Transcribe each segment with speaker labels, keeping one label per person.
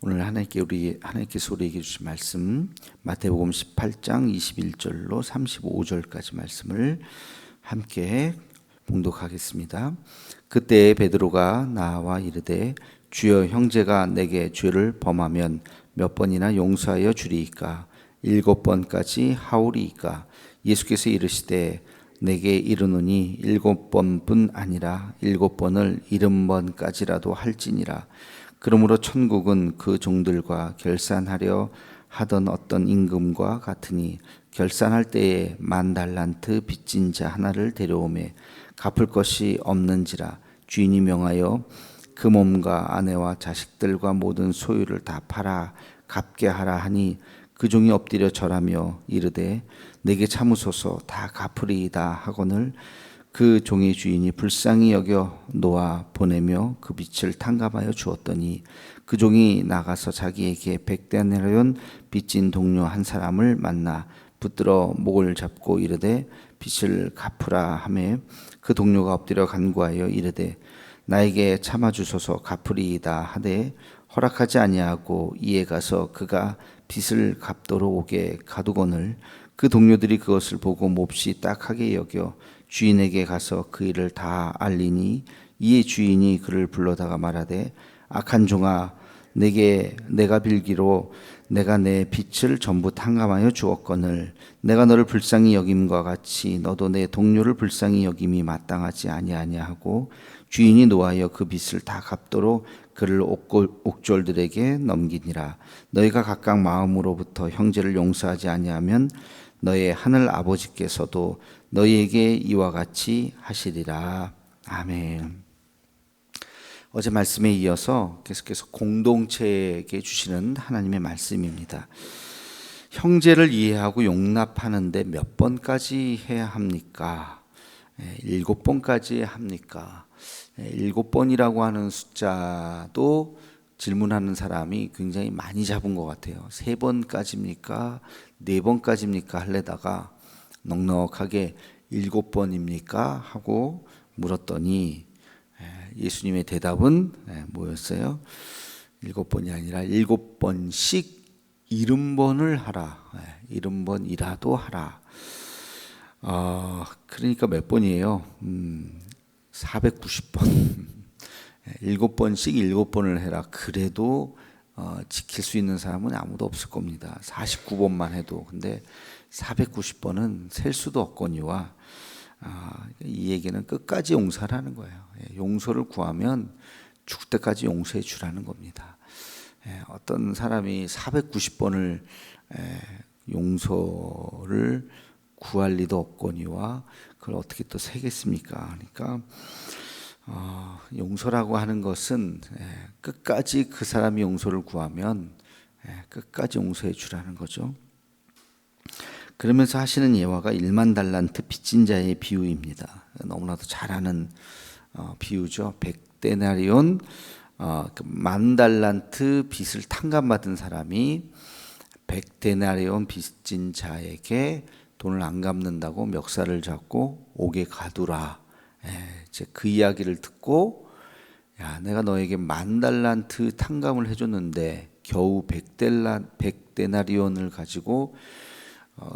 Speaker 1: 오늘 하나님께서 우리에게 주신 말씀 마태복음 18장 21절로 35절까지 말씀을 함께 봉독하겠습니다. 그때 베드로가 나와 이르되 주여, 형제가 내게 죄를 범하면 몇 번이나 용서하여 주리이까? 7번까지 하오리이까? 예수께서 이르시되 내게 이르노니 7번뿐 아니라 7번을 70번까지라도 할지니라. 그러므로 천국은 그 종들과 결산하려 하던 어떤 임금과 같으니, 결산할 때에 10,000달란트 빚진 자 하나를 데려오매 갚을 것이 없는지라. 주인이 명하여 그 몸과 아내와 자식들과 모든 소유를 다 팔아 갚게 하라 하니, 그 종이 엎드려 절하며 이르되 내게 참으소서, 다 갚으리이다 하거늘 그 종의 주인이 불쌍히 여겨 놓아 보내며 그 빚을 탕감하여 주었더니, 그 종이 나가서 자기에게 100데나리온 빚진 동료 한 사람을 만나 붙들어 목을 잡고 이르되 빚을 갚으라 하매, 그 동료가 엎드려 간구하여 이르되 나에게 참아주소서, 갚으리이다 하되 허락하지 아니하고 이에 가서 그가 빚을 갚도록 오게 가두거늘, 그 동료들이 그것을 보고 몹시 딱하게 여겨 주인에게 가서 그 일을 다 알리니, 이에 주인이 그를 불러다가 말하되 악한 종아, 내가 빌기로 내가 내 빚을 전부 탕감하여 주었거늘 내가 너를 불쌍히 여김과 같이 너도 내 동료를 불쌍히 여김이 마땅하지 아니하냐 하고, 주인이 노하여 그 빚을 다 갚도록 그를 옥졸들에게 넘기니라. 너희가 각각 마음으로부터 형제를 용서하지 아니하면 너의 하늘 아버지께서도 너희에게 이와 같이 하시리라. 아멘. 어제 말씀에 이어서 계속해서 공동체에게 주시는 하나님의 말씀입니다. 형제를 이해하고 용납하는데 몇 번까지 해야 합니까? 7번까지 합니까? 7번이라고 하는 숫자도 질문하는 사람이 굉장히 많이 잡은 것 같아요. 3번까지입니까? 4번까지입니까? 하려다가 넉넉하게 7번입니까? 하고 물었더니 예수님의 대답은 뭐였어요? 7번이 아니라 7번씩 70번을 하라. 70번이라도 하라. 그러니까 몇 번이에요? 490번. 7번씩 7번을 해라. 그래도 지킬 수 있는 사람은 아무도 없을 겁니다. 49번만 해도. 근데 490번은 셀 수도 없거니와, 이 얘기는 끝까지 용서하라는 거예요. 용서를 구하면 죽을 때까지 용서해 주라는 겁니다. 어떤 사람이 490번을 용서를 구할 리도 없거니와 그걸 어떻게 또 세겠습니까? 그러니까 용서라고 하는 것은 끝까지 그 사람이 용서를 구하면 끝까지 용서해 주라는 거죠. 그러면서 하시는 예화가 10,000달란트 빚진 자의 비유입니다. 너무나도 잘 아는 비유죠. 100데나리온, 10,000달란트 빚을 탕감받은 사람이 100데나리온 빚진 자에게 돈을 안 갚는다고 멱살을 잡고 옥에 가두라. 이제 그 이야기를 듣고, 야, 내가 너에게 10,000달란트 탕감을 해줬는데 겨우 100데나리온을 가지고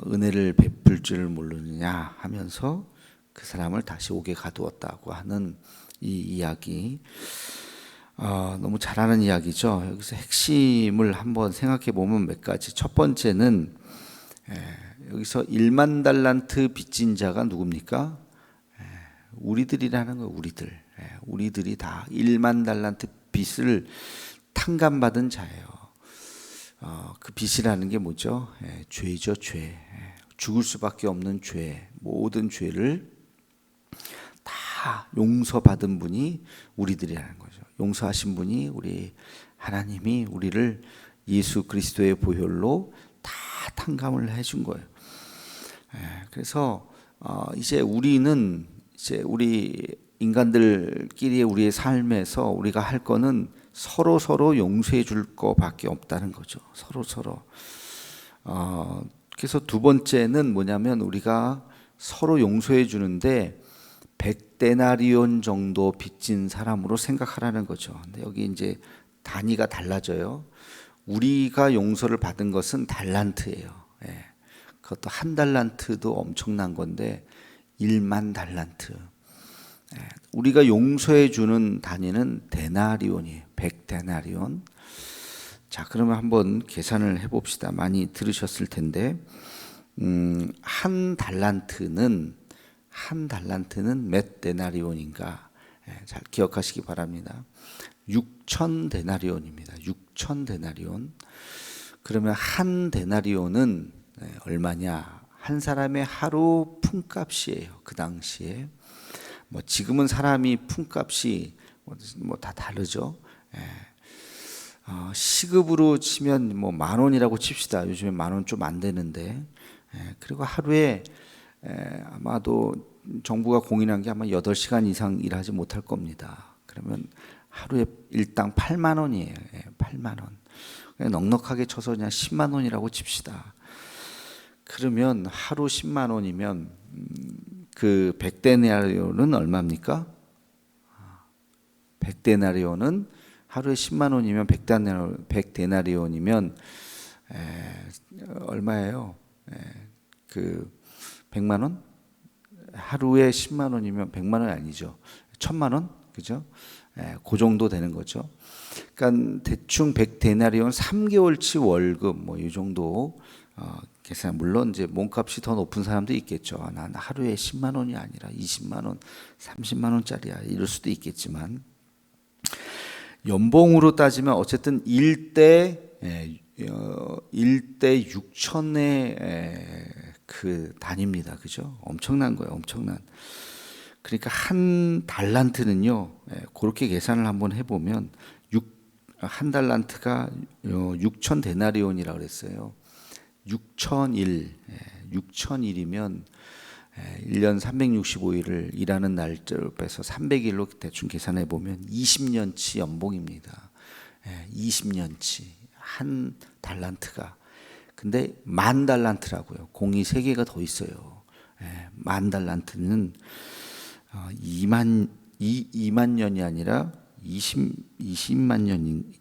Speaker 1: 은혜를 베풀 줄 모르느냐 하면서 그 사람을 다시 옥에 가두었다고 하는 이 이야기, 너무 잘하는 이야기죠. 여기서 핵심을 한번 생각해 보면 몇 가지. 첫 번째는 여기서 10,000달란트 빚진 자가 누굽니까? 우리들이라는 거예요. 우리들이 다 10,000달란트 빚을 탕감받은 자예요. 그 빚이라는 게 뭐죠? 죄죠, 죄. 죽을 수밖에 없는 죄. 모든 죄를 다 용서받은 분이 우리들이라는 거죠. 용서하신 분이 우리 하나님이 우리를 예수 그리스도의 보혈로 다 탕감을 해준 거예요. 그래서 이제 우리는 우리 인간들끼리의 우리의 삶에서 우리가 할 거는 서로 용서해 줄 거밖에 없다는 거죠. 서로. 그래서 두 번째는 뭐냐면, 우리가 서로 용서해 주는데 100데나리온 정도 빚진 사람으로 생각하라는 거죠. 근데 여기 이제 단위가 달라져요. 우리가 용서를 받은 것은 달란트예요. 예. 그것도 한 달란트도 엄청난 건데 1만 달란트. 예. 우리가 용서해 주는 단위는 데나리온이에요. 100데나리온. 자, 그러면 한번 계산을 해봅시다. 많이 들으셨을 텐데 한 달란트는 몇 데나리온인가? 예, 잘 기억하시기 바랍니다. 6천 데나리온입니다. 6천 데나리온. 그러면 한 데나리온은 얼마냐? 한 사람의 하루 품값이에요. 그 당시에. 뭐 지금은 사람이 품값이 뭐 다 다르죠. 시급으로 치면 뭐 10,000원이라고 칩시다. 요즘에 10,000원 좀 안 되는데. 그리고 하루에 아마도 정부가 공인한 게 아마 8시간 이상 일하지 못할 겁니다. 그러면 하루에 일당 8만 원이에요. 8만 원. 그냥 넉넉하게 쳐서 그냥 10만 원이라고 칩시다. 그러면 하루 10만 원이면 그 100데나리온은 얼마입니까? 100데나리온은 하루에 10만 원이면 100데나리온이면 얼마예요? 그 100만 원? 하루에 10만 원이면 100만 원이 아니죠. 1,000만 원? 그죠? 그 정도 되는 거죠. 그러니까 대충 100데나리온 3개월치 월급 뭐 이 정도 계산. 물론 이제 몸값이 더 높은 사람도 있겠죠. 난 하루에 10만 원이 아니라 20만 원, 30만 원짜리야. 이럴 수도 있겠지만 연봉으로 따지면 어쨌든 1대 6천의 그 단위입니다. 그죠? 엄청난 거예요. 엄청난. 그러니까 한 달란트는요. 그렇게 계산을 한번 해보면 한 달란트가 6천 데나리온이라고 그랬어요. 6,001이면 1년 365일을 일하는 날짜로 빼서 300일로 대충 계산해 보면 20년치 연봉입니다. 20년치 한 달란트가. 근데 10,000달란트라고요. 공이 3개가 더 있어요. 10,000달란트는 2만 년이 아니라 20만 년인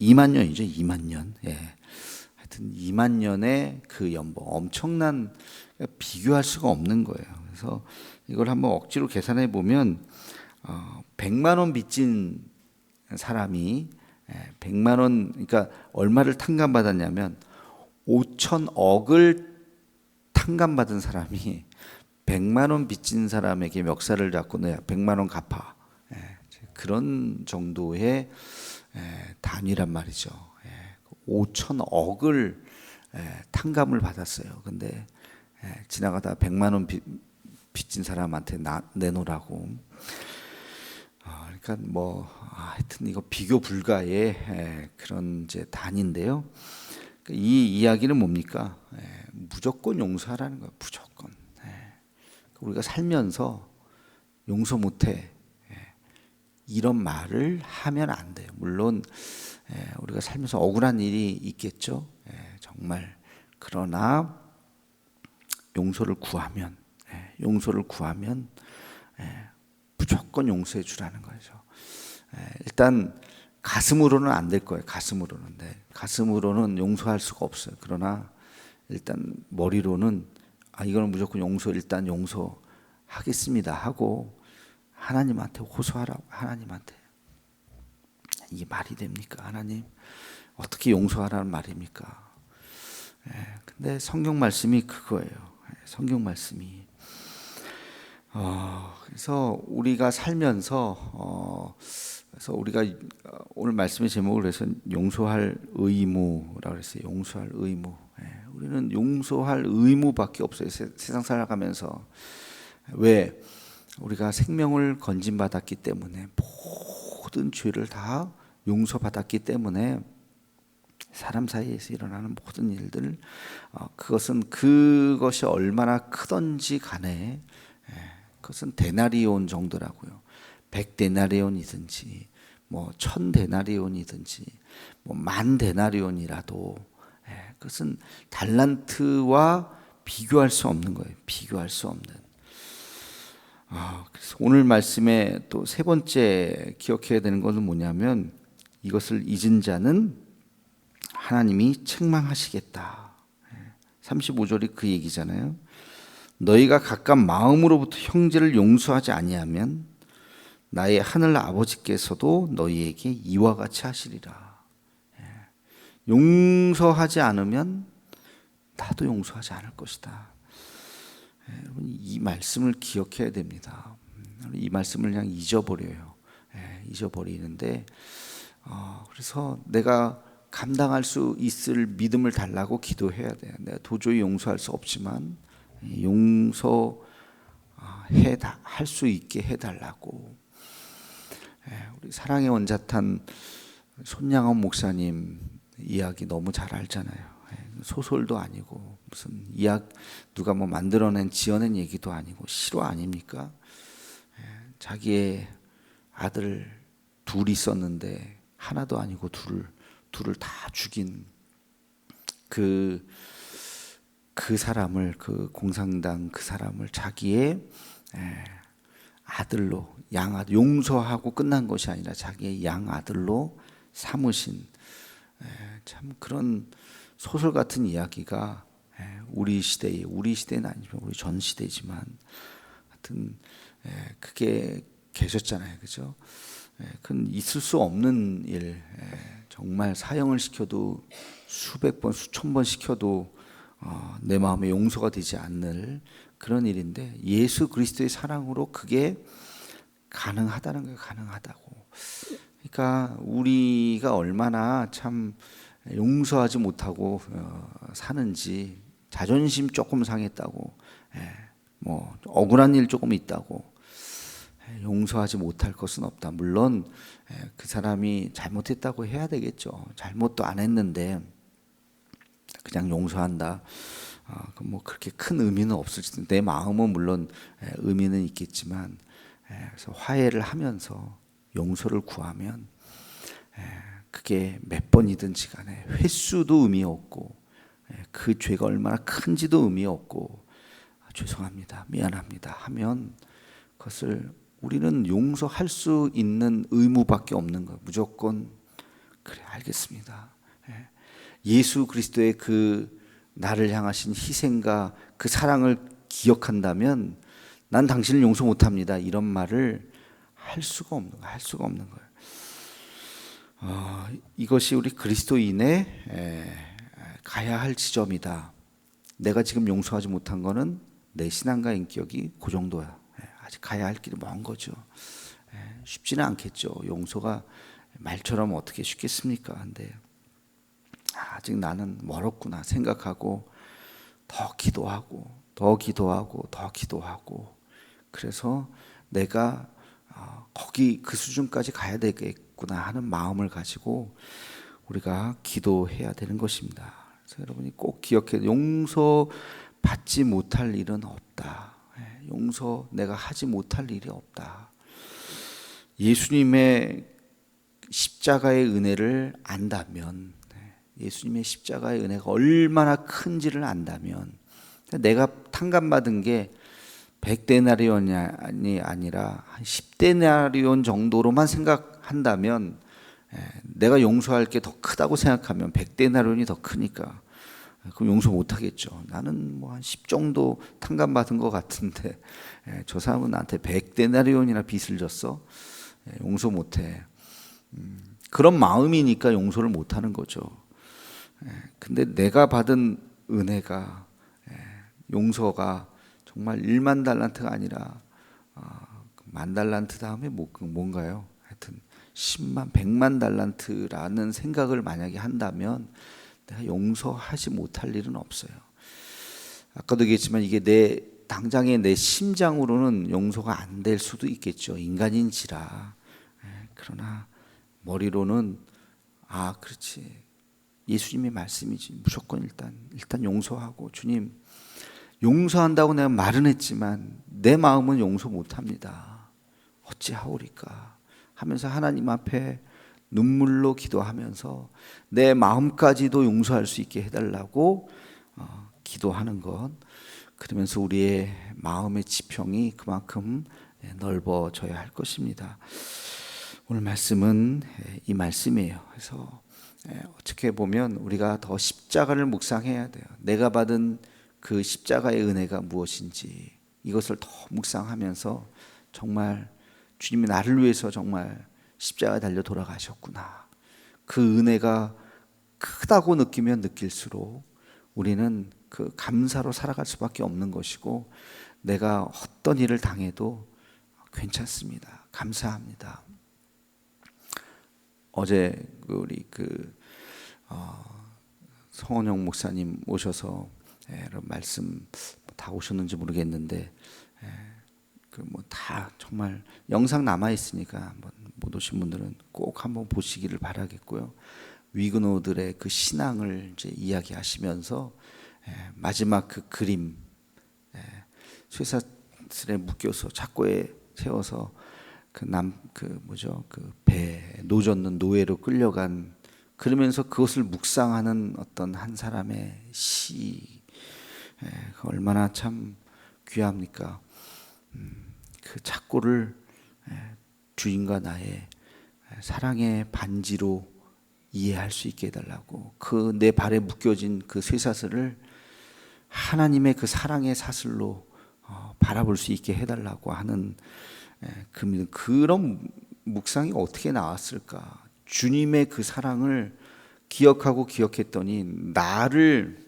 Speaker 1: 2만 년이죠. 2만 년. 하여튼 2만 년의 그 연봉 엄청난, 비교할 수가 없는 거예요. 그래서 이걸 한번 억지로 계산해 보면 100만 원 빚진 사람이 100만 원, 그러니까 얼마를 탕감받았냐면 5천억을 탕감받은 사람이 100만 원 빚진 사람에게 멱살을 잡고 내가 100만 원 갚아. 그런 정도의 단위란 말이죠. 5천억을 탕감을 받았어요. 근데 지나가다 100만 원 빚진 사람한테 내놓으라고. 그러니까 뭐 하여튼 이거 비교 불가의 그런 이제 단위인데요. 이 이야기는 뭡니까? 무조건 용서하라는 거예요. 무조건. 우리가 살면서 용서 못해. 이런 말을 하면 안 돼요. 물론 우리가 살면서 억울한 일이 있겠죠. 정말. 그러나 용서를 구하면 무조건 용서해 주라는 거죠. 일단 가슴으로는 안 될 거예요. 가슴으로는 용서할 수가 없어요. 그러나 일단 머리로는 이거는 무조건 일단 용서하겠습니다 하고 하나님한테 호소하라고. 하나님한테. 이게 말이 됩니까? 하나님 어떻게 용서하라는 말입니까? 근데 성경 말씀이 그거예요. 성경 말씀이. 그래서 우리가 살면서 그래서 우리가 오늘 말씀의 제목을 해서 용서할 의무라고 했어요. 용서할 의무. 우리는 용서할 의무밖에 없어요. 세상 살아가면서. 왜? 우리가 생명을 건진받았기 때문에, 모든 죄를 다 용서받았기 때문에 사람 사이에서 일어나는 모든 일들, 그것이 얼마나 크던지 간에 그것은 데나리온 정도라고요. 100데나리온이든지 뭐 1,000데나리온이든지 뭐 10,000데나리온이라도 그것은 달란트와 비교할 수 없는 거예요. 비교할 수 없는. 그래서 오늘 말씀에 또 세 번째 기억해야 되는 것은 뭐냐면 이것을 잊은 자는 하나님이 책망하시겠다. 35절이 그 얘기잖아요. 너희가 각각 마음으로부터 형제를 용서하지 아니하면 나의 하늘 아버지께서도 너희에게 이와 같이 하시리라. 용서하지 않으면 나도 용서하지 않을 것이다. 여러분, 이 말씀을 기억해야 됩니다. 이 말씀을 그냥 잊어버려요. 잊어버리는데 그래서 내가 감당할 수 있을 믿음을 달라고 기도해야 돼요. 내가 도저히 용서할 수 없지만 용서할 수 있게 해달라고. 우리 사랑의 원자탄 손양원 목사님 이야기 너무 잘 알잖아요. 소설도 아니고 무슨 누가 뭐 만들어낸 지어낸 얘기도 아니고 실화 아닙니까? 자기의 아들 둘이 있었는데 하나도 아니고 둘을 다 죽인 그 사람을, 그 공산당 그 사람을 자기의 아들로, 양아들, 용서하고 끝난 것이 아니라 자기의 양아들로 삼으신 참 그런 소설 같은 이야기가 우리 시대는 아니지만 우리 전 시대지만 하여튼 그게 계셨잖아요, 그죠? 그건 있을 수 없는 일. 정말 사형을 시켜도 수백 번, 수천 번 시켜도 내 마음에 용서가 되지 않는 그런 일인데 예수 그리스도의 사랑으로 그게 가능하다는 거예요. 가능하다고. 그러니까 우리가 얼마나 참 용서하지 못하고 사는지, 자존심 조금 상했다고, 뭐 억울한 일 조금 있다고 용서하지 못할 것은 없다. 물론 그 사람이 잘못했다고 해야 되겠죠. 잘못도 안 했는데 그냥 용서한다. 뭐 그렇게 큰 의미는 없을지도, 내 마음은 물론 의미는 있겠지만, 그래서 화해를 하면서 용서를 구하면 그게 몇 번이든지 간에 횟수도 의미 없고 그 죄가 얼마나 큰지도 의미 없고 죄송합니다, 미안합니다 하면 그것을 우리는 용서할 수 있는 의무밖에 없는 거예요. 무조건 그래 알겠습니다. 예수 그리스도의 그 나를 향하신 희생과 그 사랑을 기억한다면 난 당신을 용서 못합니다, 이런 말을 할 수가 없는 거예요. 이것이 우리 그리스도인의 가야 할 지점이다. 내가 지금 용서하지 못한 거는 내 신앙과 인격이 그 정도야. 아직 가야 할 길이 먼 거죠. 쉽지는 않겠죠. 용서가 말처럼 어떻게 쉽겠습니까? 근데 아직 나는 멀었구나 생각하고 더 기도하고 그래서 내가 거기 그 수준까지 가야 되겠구나 하는 마음을 가지고 우리가 기도해야 되는 것입니다. 그래서 여러분이 꼭 기억해, 용서받지 못할 일은 없다. 용서 내가 하지 못할 일이 없다. 예수님의 십자가의 은혜를 안다면, 예수님의 십자가의 은혜가 얼마나 큰지를 안다면, 내가 탕감받은 게 100데나리온이 아니라 한 10데나리온 정도로만 생각한다면, 내가 용서할 게 더 크다고 생각하면 100데나리온이 더 크니까 그럼 용서 못 하겠죠. 나는 뭐 한 10 정도 탕감받은 것 같은데 저 사람은 나한테 100데나리온이나 빚을 졌어. 용서 못 해. 그런 마음이니까 용서를 못 하는 거죠. 근데 내가 받은 은혜가, 용서가 정말 1만 달란트가 아니라 10,000달란트 다음에 뭔가요? 하여튼 10만, 100만 달란트라는 생각을 만약에 한다면 내가 용서하지 못할 일은 없어요. 아까도 얘기했지만 이게 당장의 내 심장으로는 용서가 안 될 수도 있겠죠. 인간인지라. 그러나 머리로는 그렇지, 예수님의 말씀이지, 무조건 일단 용서하고, 주님 용서한다고 내가 말은 했지만 내 마음은 용서 못합니다. 어찌하오리까 하면서 하나님 앞에 눈물로 기도하면서 내 마음까지도 용서할 수 있게 해달라고 기도하는 것. 그러면서 우리의 마음의 지평이 그만큼 넓어져야 할 것입니다. 오늘 말씀은 이 말씀이에요. 그래서 어떻게 보면 우리가 더 십자가를 묵상해야 돼요. 내가 받은 그 십자가의 은혜가 무엇인지 이것을 더 묵상하면서 정말 주님이 나를 위해서 정말 십자가에 달려 돌아가셨구나. 그 은혜가 크다고 느끼면 느낄수록 우리는 그 감사로 살아갈 수밖에 없는 것이고, 내가 어떤 일을 당해도 괜찮습니다. 감사합니다. 어제 우리 성원영 목사님 오셔서 말씀 다 오셨는지 모르겠는데 다 정말 영상 남아 있으니까 한번 못 오신 분들은 꼭 한번 보시기를 바라겠고요. 위그노들의 그 신앙을 이제 이야기하시면서 마지막 그 그림, 쇠사슬에 묶여서 착고에 세워서 그 배에 노젓는 노예로 끌려간, 그러면서 그것을 묵상하는 어떤 한 사람의 시, 얼마나 참 귀합니까? 그 착고를 주인과 나의 사랑의 반지로 이해할 수 있게 해달라고, 그 내 발에 묶여진 그 쇠사슬을 하나님의 그 사랑의 사슬로 바라볼 수 있게 해달라고 하는 그런 묵상이 어떻게 나왔을까? 주님의 그 사랑을 기억하고 기억했더니 나를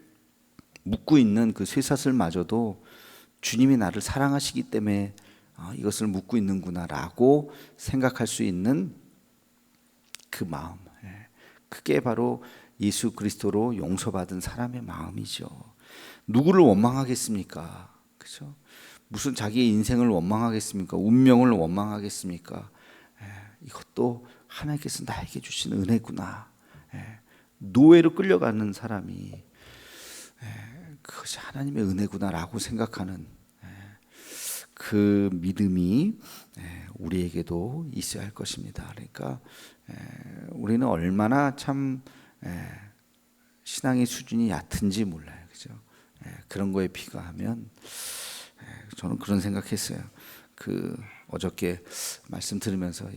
Speaker 1: 묶고 있는 그 쇠사슬마저도 주님이 나를 사랑하시기 때문에 이것을 묶고 있는구나라고 생각할 수 있는 그 마음, 그게 바로 예수 그리스도로 용서받은 사람의 마음이죠. 누구를 원망하겠습니까? 그렇죠? 무슨 자기의 인생을 원망하겠습니까? 운명을 원망하겠습니까? 이것도 하나님께서 나에게 주신 은혜구나. 노예로 끌려가는 사람이 그것이 하나님의 은혜구나라고 생각하는 그 믿음이 우리에게도 있어야 할 것입니다. 그러니까 우리는 얼마나 참 신앙의 수준이 얕은지 몰라요. 그죠? 그런 거에 비교하면 저는 그런 생각했어요. 어저께 말씀 들으면서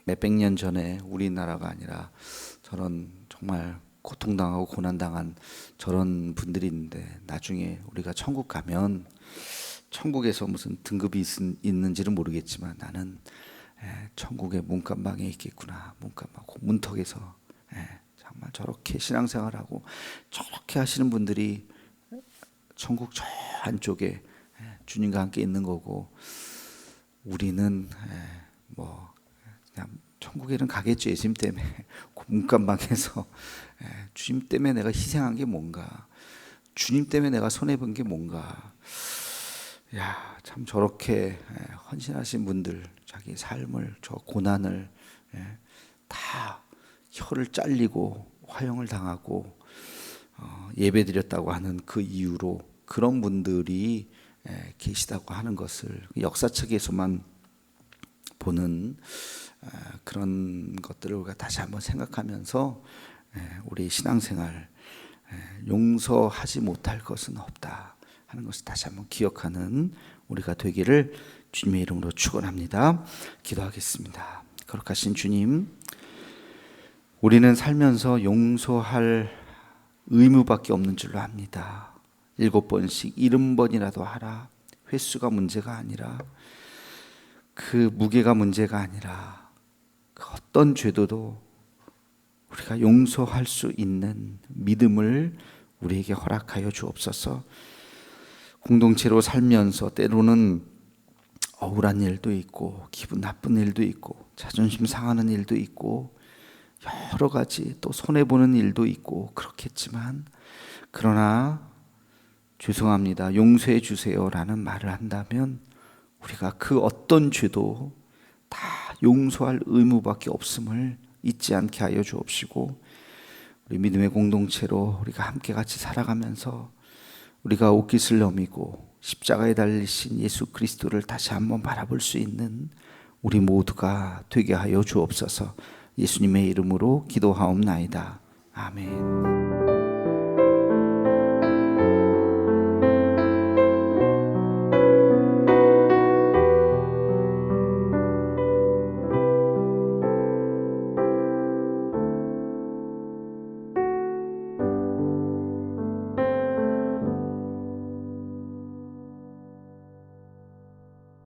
Speaker 1: 몇백 년 전에 우리나라가 아니라 저런 정말 고통당하고 고난당한 저런 분들이 있는데, 나중에 우리가 천국 가면 천국에서 무슨 등급이 있는지는 모르겠지만 나는 천국의 문간방에 있겠구나. 문간방 문턱에서 정말 저렇게 신앙생활하고 저렇게 하시는 분들이 천국 저 안쪽에 주님과 함께 있는 거고, 우리는 그냥 천국에는 가겠죠. 예수님 때문에. 문간방에서 주님 때문에 내가 희생한 게 뭔가, 주님 때문에 내가 손해본 게 뭔가. 참 저렇게 헌신하신 분들, 자기 삶을, 저 고난을 다 혀를 잘리고 화형을 당하고 예배드렸다고 하는 그 이유로 그런 분들이 계시다고 하는 것을 역사책에서만 보는 그런 것들을 우리가 다시 한번 생각하면서 우리 신앙생활, 용서하지 못할 것은 없다 하는 것을 다시 한번 기억하는 우리가 되기를 주님의 이름으로 축원합니다. 기도하겠습니다. 거룩하신 주님, 우리는 살면서 용서할 의무밖에 없는 줄로 압니다. 7번씩 70번이라도 하라. 횟수가 문제가 아니라, 그 무게가 문제가 아니라, 그 어떤 죄도도 우리가 용서할 수 있는 믿음을 우리에게 허락하여 주옵소서. 공동체로 살면서 때로는 억울한 일도 있고 기분 나쁜 일도 있고 자존심 상하는 일도 있고 여러 가지 또 손해보는 일도 있고 그렇겠지만, 그러나 죄송합니다, 용서해 주세요 라는 말을 한다면 우리가 그 어떤 죄도 다 용서할 의무밖에 없음을 잊지 않게 하여 주옵시고, 우리 믿음의 공동체로 우리가 함께 같이 살아가면서 우리가 옷깃을 넘이고 십자가에 달리신 예수 그리스도를 다시 한번 바라볼 수 있는 우리 모두가 되게 하여 주옵소서. 예수님의 이름으로 기도하옵나이다. 아멘.